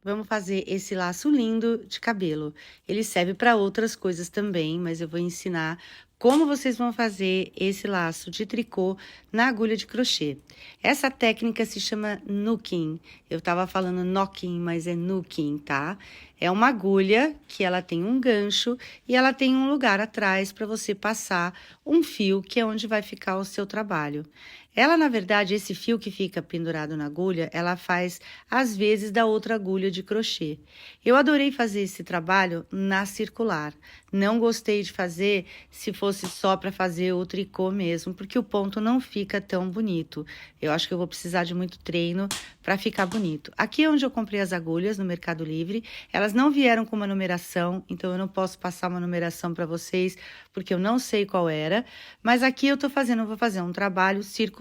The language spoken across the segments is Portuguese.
Vamos fazer esse laço lindo de cabelo. Ele serve para outras coisas também, mas eu vou ensinar como vocês vão fazer esse laço de tricô na agulha de crochê. Essa técnica se chama nooking. Eu estava falando knocking, mas é nooking, tá? É uma agulha que ela tem um gancho e ela tem um lugar atrás para você passar um fio, que é onde vai ficar o seu trabalho. Ela, na verdade, esse fio que fica pendurado na agulha, ela faz às vezes da outra agulha de crochê. Eu adorei fazer esse trabalho na circular. Não gostei de fazer se fosse só para fazer o tricô mesmo, porque o ponto não fica tão bonito. Eu acho que eu vou precisar de muito treino para ficar bonito. Aqui é onde eu comprei as agulhas no Mercado Livre. Elas não vieram com uma numeração, então eu não posso passar uma numeração para vocês, porque eu não sei qual era. Mas aqui eu vou fazer um trabalho circular.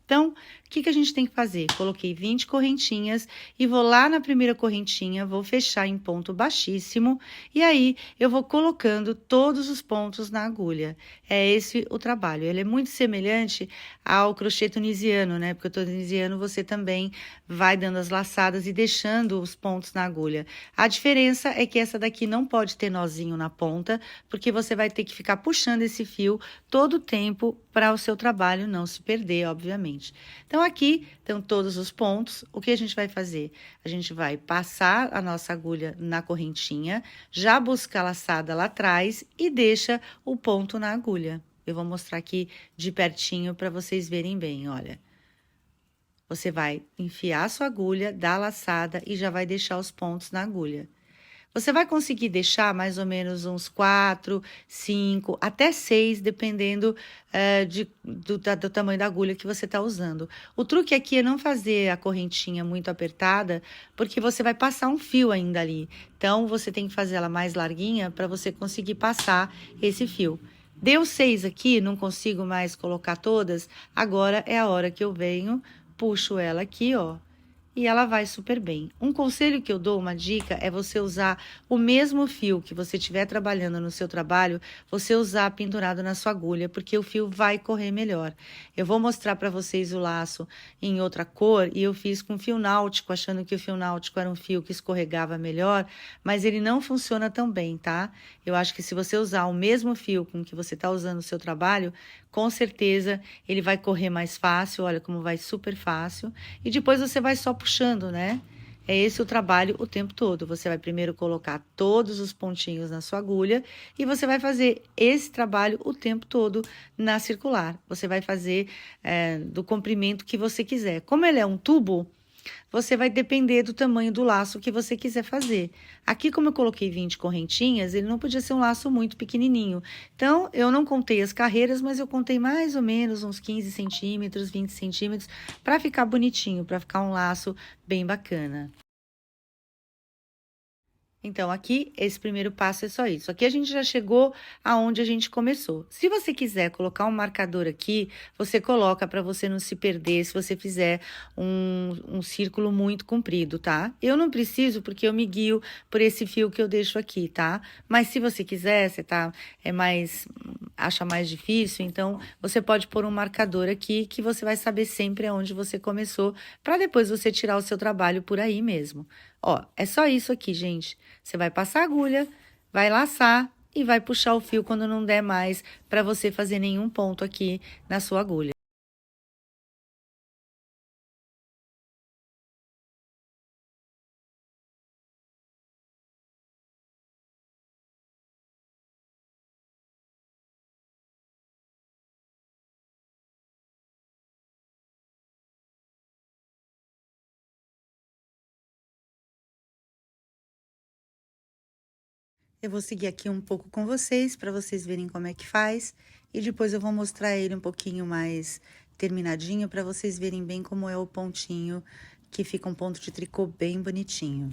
Então, o que a gente tem que fazer? Coloquei 20 correntinhas e vou lá na primeira correntinha, vou fechar em ponto baixíssimo e aí eu vou colocando todos os pontos na agulha. É esse o trabalho. Ele é muito semelhante ao crochê tunisiano, né? Porque o tunisiano você também vai dando as laçadas e deixando os pontos na agulha. A diferença é que essa daqui não pode ter nozinho na ponta, porque você vai ter que ficar puxando esse fio todo o tempo para o seu trabalho não se perder, obviamente. Então, aqui estão todos os pontos. O que a gente vai fazer? A gente vai passar a nossa agulha na correntinha, já busca a laçada lá atrás e deixa o ponto na agulha. Eu vou mostrar aqui de pertinho para vocês verem bem, olha. Você vai enfiar a sua agulha, dar a laçada e já vai deixar os pontos na agulha. Você vai conseguir deixar mais ou menos uns 4, 5, até 6, dependendo do tamanho da agulha que você está usando. O truque aqui é não fazer a correntinha muito apertada, porque você vai passar um fio ainda ali. Então, você tem que fazer ela mais larguinha para você conseguir passar esse fio. Deu 6 aqui, não consigo mais colocar todas, agora é a hora que eu venho, puxo ela aqui, ó, e ela vai super bem. Um conselho que eu dou, uma dica, é você usar o mesmo fio que você estiver trabalhando no seu trabalho, você usar pendurado na sua agulha, porque o fio vai correr melhor. Eu vou mostrar para vocês o laço em outra cor e eu fiz com fio náutico, achando que o fio náutico era um fio que escorregava melhor, mas ele não funciona tão bem, tá? Eu acho que se você usar o mesmo fio com que você está usando no seu trabalho, com certeza ele vai correr mais fácil, olha como vai super fácil. E depois você vai só puxando, né? É esse o trabalho o tempo todo. Você vai primeiro colocar todos os pontinhos na sua agulha e você vai fazer esse trabalho o tempo todo na circular. Você vai fazer do comprimento que você quiser. Como ele é um tubo, você vai depender do tamanho do laço que você quiser fazer. Aqui, como eu coloquei 20 correntinhas, ele não podia ser um laço muito pequenininho. Então, eu não contei as carreiras, mas eu contei mais ou menos uns 15 centímetros, 20 centímetros, para ficar bonitinho, para ficar um laço bem bacana. Então, aqui, esse primeiro passo é só isso. Aqui a gente já chegou aonde a gente começou. Se você quiser colocar um marcador aqui, você coloca para você não se perder se você fizer um círculo muito comprido, tá? Eu não preciso porque eu me guio por esse fio que eu deixo aqui, tá? Mas se você quiser, você acha mais difícil, então você pode pôr um marcador aqui que você vai saber sempre aonde você começou, para depois você tirar o seu trabalho por aí mesmo. Ó, é só isso aqui, gente. Você vai passar a agulha, vai laçar e vai puxar o fio quando não der mais para você fazer nenhum ponto aqui na sua agulha. Eu vou seguir aqui um pouco com vocês para vocês verem como é que faz e depois eu vou mostrar ele um pouquinho mais terminadinho para vocês verem bem como é o pontinho, que fica um ponto de tricô bem bonitinho.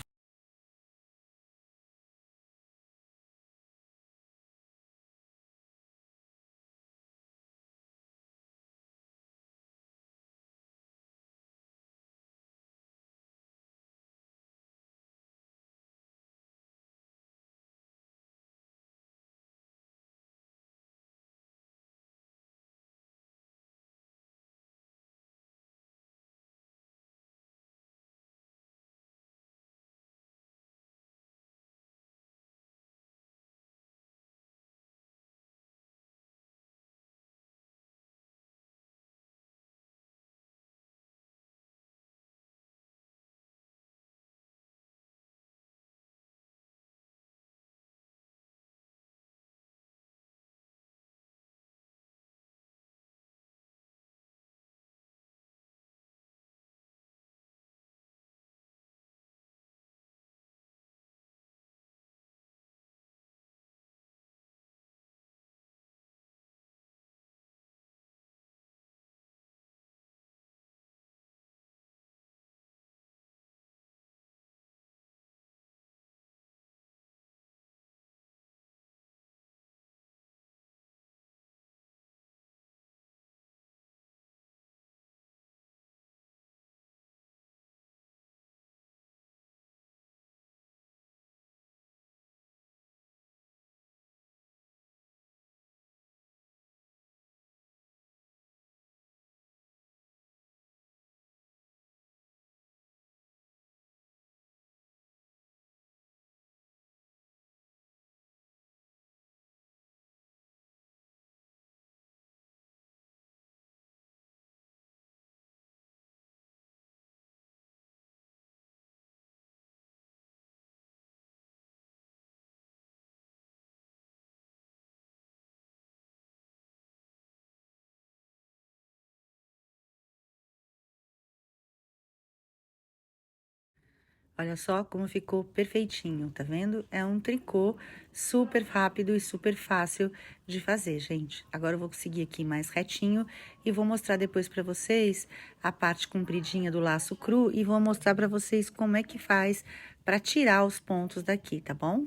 Olha só como ficou perfeitinho, tá vendo? É um tricô super rápido e super fácil de fazer, gente. Agora eu vou seguir aqui mais retinho e vou mostrar depois pra vocês a parte compridinha do laço cru e vou mostrar pra vocês como é que faz pra tirar os pontos daqui, tá bom?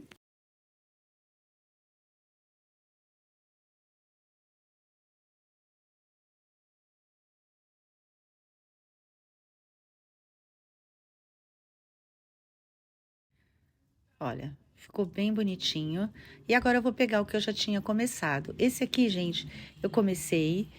Olha, ficou bem bonitinho. E agora eu vou pegar o que eu já tinha começado. Esse aqui, gente, eu comecei,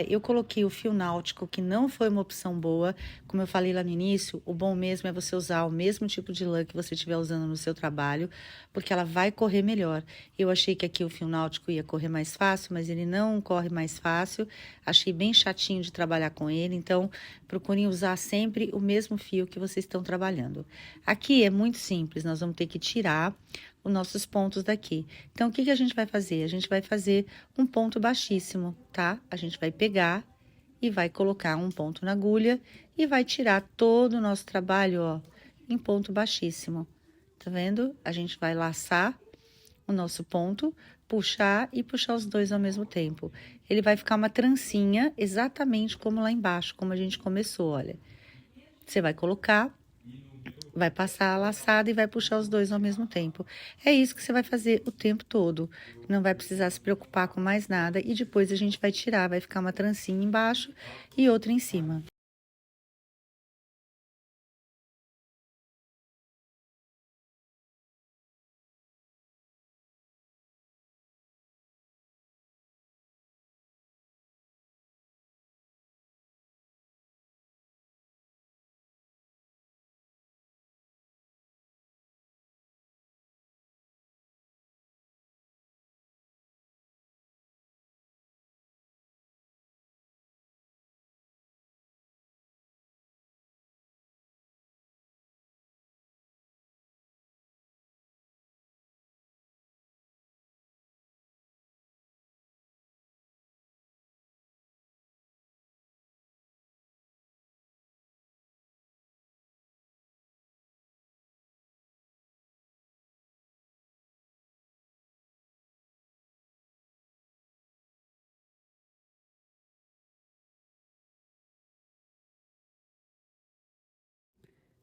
eu coloquei o fio náutico, que não foi uma opção boa. Como eu falei lá no início, o bom mesmo é você usar o mesmo tipo de lã que você estiver usando no seu trabalho, porque ela vai correr melhor. Eu achei que aqui o fio náutico ia correr mais fácil, mas ele não corre mais fácil. Achei bem chatinho de trabalhar com ele, então procurem usar sempre o mesmo fio que vocês estão trabalhando. Aqui é muito simples, nós vamos ter que tirar os nossos pontos daqui. Então, o que que a gente vai fazer? A gente vai fazer um ponto baixíssimo, tá? A gente vai pegar e vai colocar um ponto na agulha e vai tirar todo o nosso trabalho, ó, em ponto baixíssimo. Tá vendo? A gente vai laçar o nosso ponto, puxar e puxar os dois ao mesmo tempo. Ele vai ficar uma trancinha, exatamente como lá embaixo, como a gente começou, olha. Você vai colocar, vai passar a laçada e vai puxar os dois ao mesmo tempo. É isso que você vai fazer o tempo todo. Não vai precisar se preocupar com mais nada. E depois a gente vai tirar, vai ficar uma trancinha embaixo e outra em cima.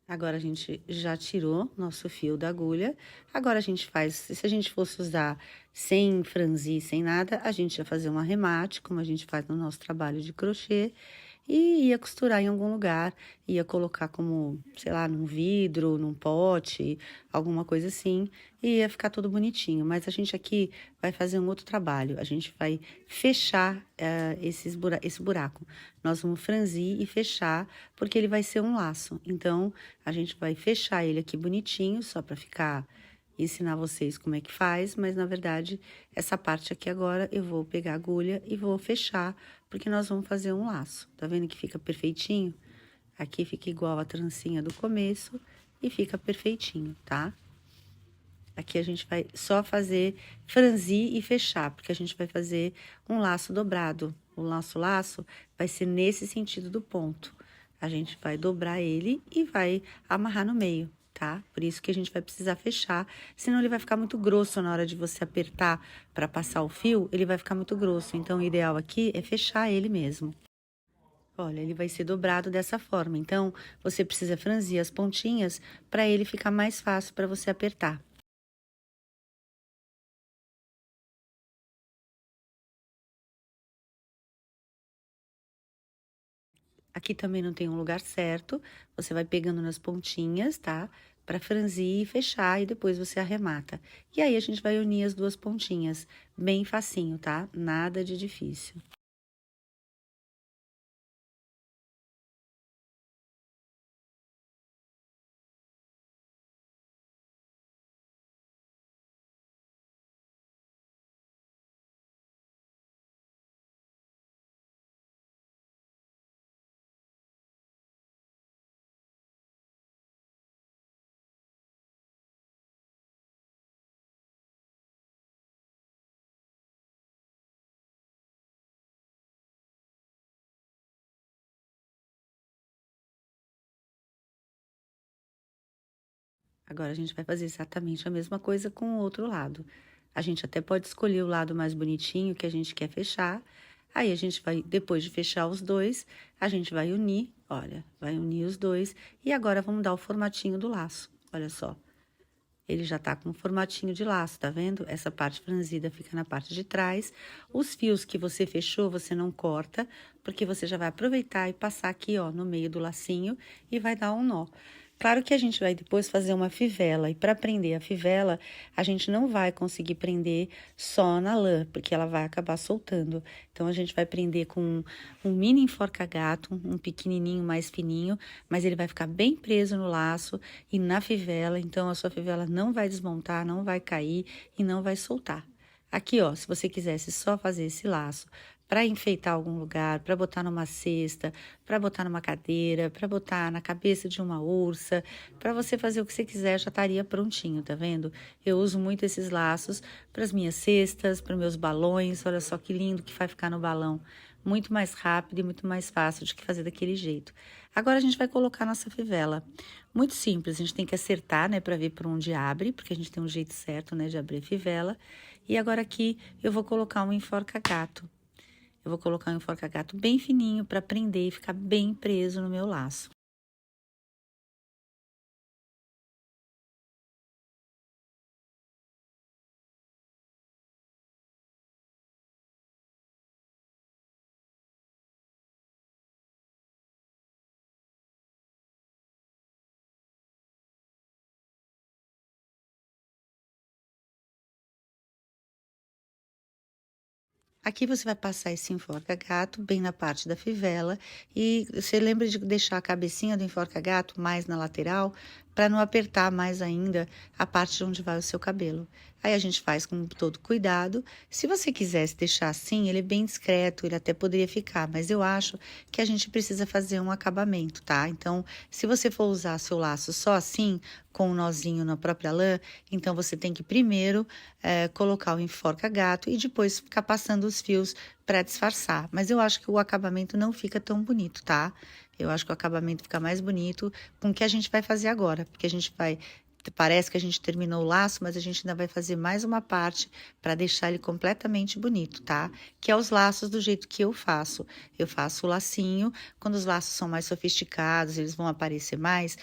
Agora, a gente já tirou nosso fio da agulha. Agora, a gente faz, se a gente fosse usar sem franzir, sem nada, a gente ia fazer um arremate, como a gente faz no nosso trabalho de crochê, e ia costurar em algum lugar, ia colocar como, sei lá, num vidro, num pote, alguma coisa assim, e ia ficar tudo bonitinho. Mas a gente aqui vai fazer um outro trabalho, a gente vai fechar esse buraco. Nós vamos franzir e fechar, porque ele vai ser um laço. Então, a gente vai fechar ele aqui bonitinho, só para ficar ensinar vocês como é que faz, mas na verdade, essa parte aqui agora eu vou pegar a agulha e vou fechar, porque nós vamos fazer um laço. Tá vendo que fica perfeitinho? Aqui fica igual a trancinha do começo e fica perfeitinho, tá? Aqui a gente vai só fazer franzir e fechar, porque a gente vai fazer um laço dobrado. O nosso laço vai ser nesse sentido do ponto. A gente vai dobrar ele e vai amarrar no meio, tá? Por isso que a gente vai precisar fechar, senão ele vai ficar muito grosso na hora de você apertar para passar o fio, ele vai ficar muito grosso. Então, o ideal aqui é fechar ele mesmo. Olha, ele vai ser dobrado dessa forma. Então, você precisa franzir as pontinhas para ele ficar mais fácil para você apertar. Aqui também não tem um lugar certo, você vai pegando nas pontinhas, tá? Pra franzir e fechar, e depois você arremata. E aí, a gente vai unir as duas pontinhas, bem facinho, tá? Nada de difícil. Agora a gente vai fazer exatamente a mesma coisa com o outro lado. A gente até pode escolher o lado mais bonitinho que a gente quer fechar. Aí a gente vai, depois de fechar os dois, a gente vai unir, olha, vai unir os dois. E agora vamos dar o formatinho do laço, olha só. Ele já tá com um formatinho de laço, tá vendo? Essa parte franzida fica na parte de trás. Os fios que você fechou, você não corta, porque você já vai aproveitar e passar aqui, ó, no meio do lacinho e vai dar um nó. Claro que a gente vai depois fazer uma fivela, e para prender a fivela, a gente não vai conseguir prender só na lã, porque ela vai acabar soltando. Então, a gente vai prender com um mini enforca-gato, um pequenininho mais fininho, mas ele vai ficar bem preso no laço e na fivela, então a sua fivela não vai desmontar, não vai cair e não vai soltar. Aqui, ó, se você quisesse só fazer esse laço para enfeitar algum lugar, para botar numa cesta, para botar numa cadeira, para botar na cabeça de uma ursa, para você fazer o que você quiser, já estaria prontinho, tá vendo? Eu uso muito esses laços para as minhas cestas, para meus balões. Olha só que lindo que vai ficar no balão. Muito mais rápido e muito mais fácil de que fazer daquele jeito. Agora a gente vai colocar nossa fivela. Muito simples, a gente tem que acertar, né, para ver por onde abre, porque a gente tem um jeito certo, né, de abrir a fivela. E agora aqui eu vou colocar um enforca-gato. Eu vou colocar um enforca-gato bem fininho para prender e ficar bem preso no meu laço. Aqui você vai passar esse enforca-gato bem na parte da fivela e você lembra de deixar a cabecinha do enforca-gato mais na lateral para não apertar mais ainda a parte de onde vai o seu cabelo. Aí a gente faz com todo cuidado. Se você quisesse deixar assim, ele é bem discreto, ele até poderia ficar, mas eu acho que a gente precisa fazer um acabamento, tá? Então, se você for usar seu laço só assim, com um nozinho na própria lã, então você tem que primeiro colocar o enforca-gato e depois ficar passando os fios para disfarçar. Mas eu acho que o acabamento não fica tão bonito, tá? Eu acho que o acabamento fica mais bonito com o que a gente vai fazer agora, porque a gente vai. Parece que a gente terminou o laço, mas a gente ainda vai fazer mais uma parte para deixar ele completamente bonito, tá? Que é os laços do jeito que eu faço. Eu faço o lacinho, quando os laços são mais sofisticados, eles vão aparecer mais.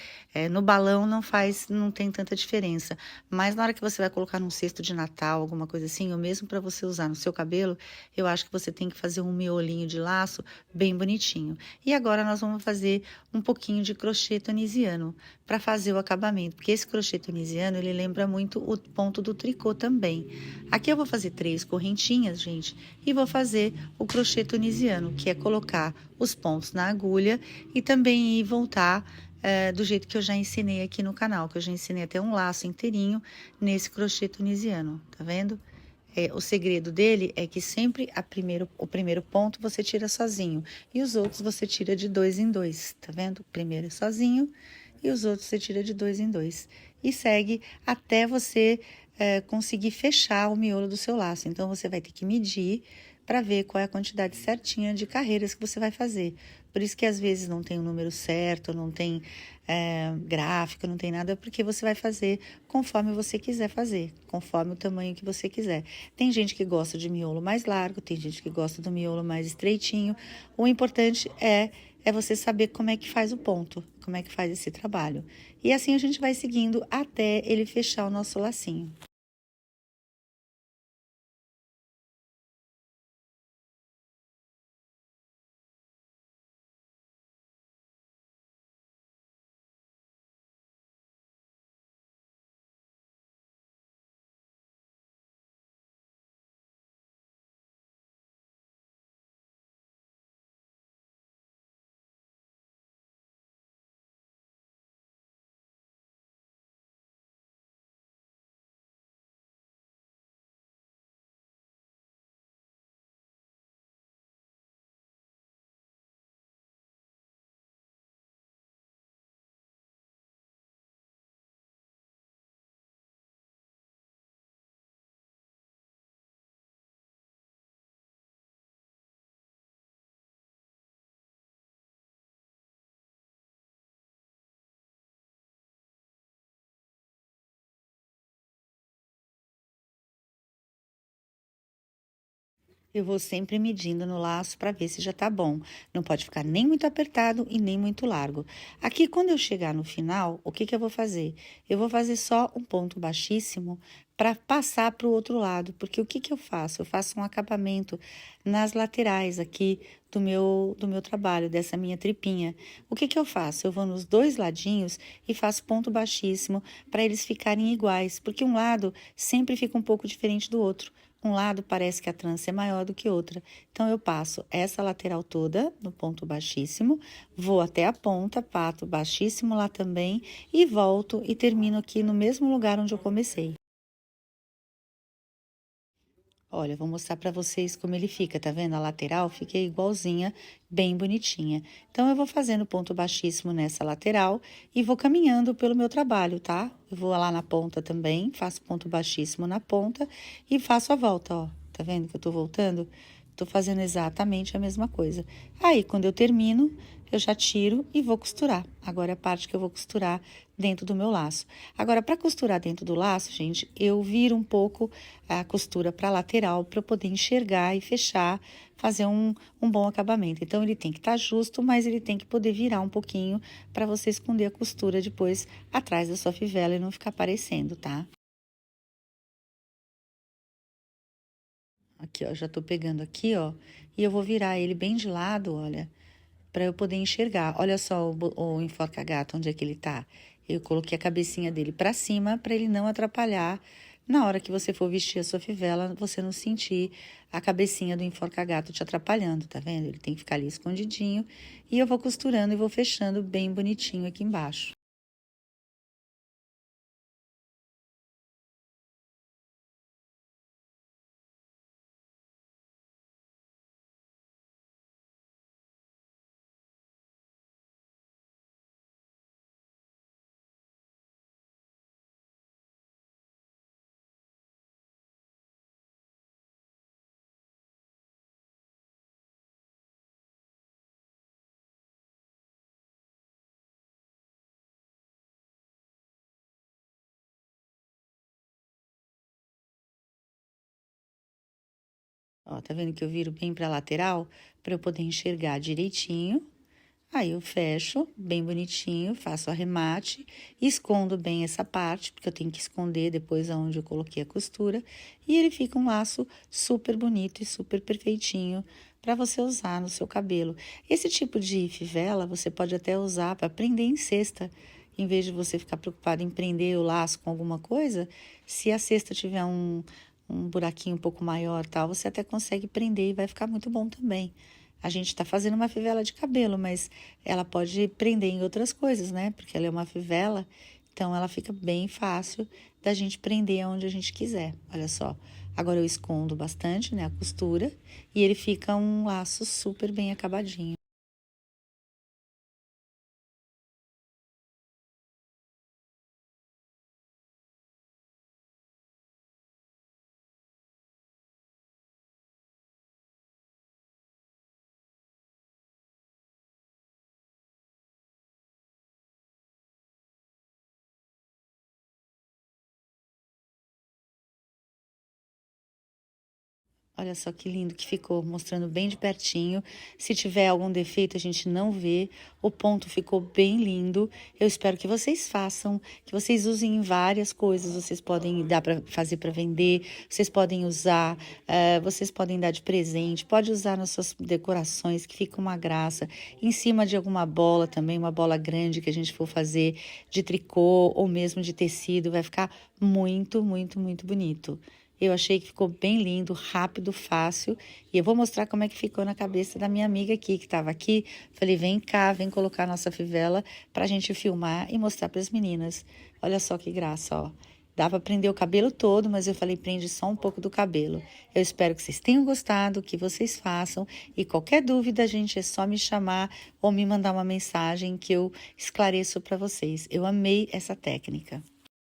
No balão não faz, não tem tanta diferença. Mas na hora que você vai colocar num cesto de Natal, alguma coisa assim, ou mesmo para você usar no seu cabelo, eu acho que você tem que fazer um miolinho de laço bem bonitinho. E agora nós vamos fazer um pouquinho de crochê tunisiano para fazer o acabamento, porque esse crochê tunisiano, ele lembra muito o ponto do tricô também. Aqui eu vou fazer 3 correntinhas, gente, e vou fazer o crochê tunisiano, que é colocar os pontos na agulha e também ir voltar do jeito que eu já ensinei aqui no canal, que eu já ensinei até um laço inteirinho nesse crochê tunisiano, tá vendo? O segredo dele é que sempre o primeiro ponto você tira sozinho e os outros você tira de dois em dois, tá vendo? O primeiro é sozinho e os outros você tira de dois em dois. E segue até você conseguir fechar o miolo do seu laço. Então, você vai ter que medir para ver qual é a quantidade certinha de carreiras que você vai fazer. Por isso que às vezes não tem o número certo, não tem gráfico, não tem nada, porque você vai fazer conforme você quiser fazer, conforme o tamanho que você quiser. Tem gente que gosta de miolo mais largo, tem gente que gosta do miolo mais estreitinho. O importante é você saber como é que faz o ponto, como é que faz esse trabalho. E assim a gente vai seguindo até ele fechar o nosso lacinho. Eu vou sempre medindo no laço para ver se já tá bom. Não pode ficar nem muito apertado e nem muito largo. Aqui, quando eu chegar no final, o que que eu vou fazer? Eu vou fazer só um ponto baixíssimo para passar para o outro lado, porque o que que eu faço? Eu faço um acabamento nas laterais aqui do meu trabalho, dessa minha tripinha. O que que eu faço? Eu vou nos dois ladinhos e faço ponto baixíssimo para eles ficarem iguais, porque um lado sempre fica um pouco diferente do outro. Um lado parece que a trança é maior do que outra. Então, eu passo essa lateral toda no ponto baixíssimo, vou até a ponta, pato baixíssimo lá também e volto e termino aqui no mesmo lugar onde eu comecei. Olha, vou mostrar para vocês como ele fica, tá vendo? A lateral fica igualzinha, bem bonitinha. Então, eu vou fazendo ponto baixíssimo nessa lateral e vou caminhando pelo meu trabalho, tá? Eu vou lá na ponta também, faço ponto baixíssimo na ponta e faço a volta, ó. Tá vendo que eu tô voltando? Tô fazendo exatamente a mesma coisa. Aí, quando eu termino, eu já tiro e vou costurar. Agora é a parte que eu vou costurar dentro do meu laço. Agora, para costurar dentro do laço, gente, eu viro um pouco a costura para lateral para eu poder enxergar e fechar, fazer um bom acabamento. Então, ele tem que estar justo, mas ele tem que poder virar um pouquinho para você esconder a costura depois atrás da sua fivela e não ficar aparecendo, tá? Aqui, ó, já tô pegando aqui, ó, e eu vou virar ele bem de lado, olha, para eu poder enxergar. Olha só o enforca-gato, onde é que ele tá. Eu coloquei a cabecinha dele para cima para ele não atrapalhar. Na hora que você for vestir a sua fivela, você não sentir a cabecinha do enforca-gato te atrapalhando, tá vendo? Ele tem que ficar ali escondidinho. E eu vou costurando e vou fechando bem bonitinho aqui embaixo. Ó, tá vendo que eu viro bem pra lateral? Para eu poder enxergar direitinho. Aí eu fecho bem bonitinho, faço o arremate, escondo bem essa parte, porque eu tenho que esconder depois aonde eu coloquei a costura, e ele fica um laço super bonito e super perfeitinho para você usar no seu cabelo. Esse tipo de fivela você pode até usar para prender em cesta, em vez de você ficar preocupado em prender o laço com alguma coisa, se a cesta tiver um buraquinho um pouco maior, tal, você até consegue prender e vai ficar muito bom também. A gente está fazendo uma fivela de cabelo, mas ela pode prender em outras coisas, né? Porque ela é uma fivela, então ela fica bem fácil da gente prender aonde a gente quiser. Olha só. Agora eu escondo bastante, né, a costura, e ele fica um laço super bem acabadinho. Olha só que lindo que ficou, mostrando bem de pertinho. Se tiver algum defeito, a gente não vê. O ponto ficou bem lindo. Eu espero que vocês façam, que vocês usem em várias coisas. Vocês podem dar para fazer para vender, vocês podem usar, vocês podem dar de presente, pode usar nas suas decorações, que fica uma graça. Em cima de alguma bola também, uma bola grande que a gente for fazer de tricô ou mesmo de tecido, vai ficar muito, muito, muito bonito. Eu achei que ficou bem lindo, rápido, fácil. E eu vou mostrar como é que ficou na cabeça da minha amiga aqui, que estava aqui. Falei, vem cá, vem colocar a nossa fivela para a gente filmar e mostrar para as meninas. Olha só que graça, ó. Dá para prender o cabelo todo, mas eu falei, prende só um pouco do cabelo. Eu espero que vocês tenham gostado, que vocês façam. E qualquer dúvida, gente, é só me chamar ou me mandar uma mensagem que eu esclareço para vocês. Eu amei essa técnica.